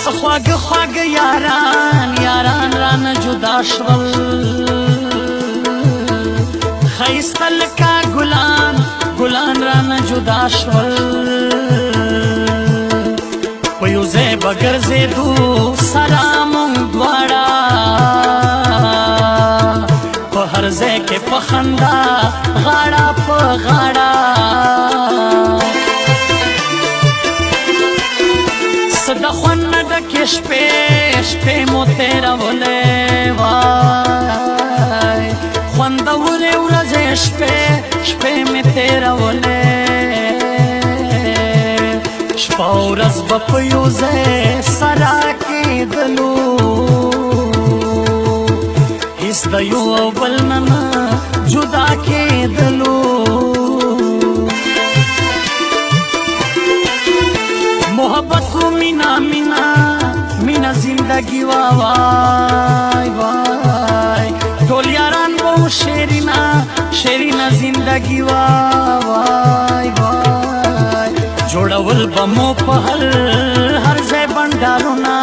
سخواگ خواگ یاران یاران ران جدا شول خیسته لکا گلان گلان ران جدا شول پیوزه بگرزه دو سلامون دوارا په هر ځای کې په خندا غاړه په غاړه صدا خوند نه ډکې شپې مو تېرولې وای خوندورې ورځې شپې مې تېرولې شپه ورځ به په یو ځای سره کېدلو هیڅ د یو او بل نه جدا کېدلو محبت و مینا مینا مینا زندگی وای وای ټول یاران وو شیرینا شیرینا زندگی وای وای جوړول بمو په هر ځای بنډارونه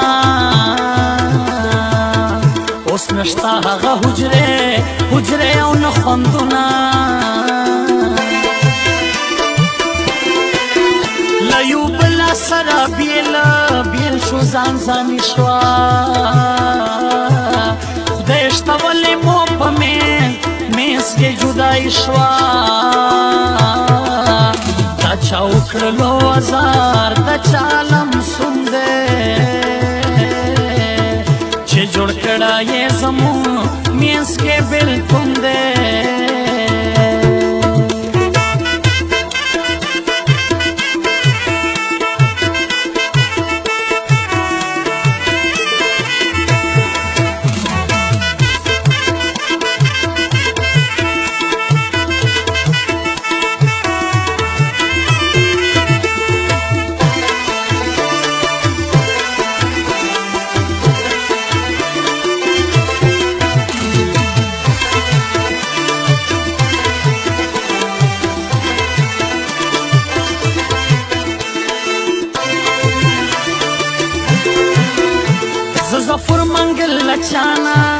اوس نشتا هغه حجره او نه خوندونه له یو بل سره بیل شو ځان شوا خدای شته ولې مو په مینځ کې جدای شوا دا چا وکړلو ازار دا چا لمسون دی چې جوړ کړه یې زمون مینځ کې بېلتون دی زفر منگل لچانا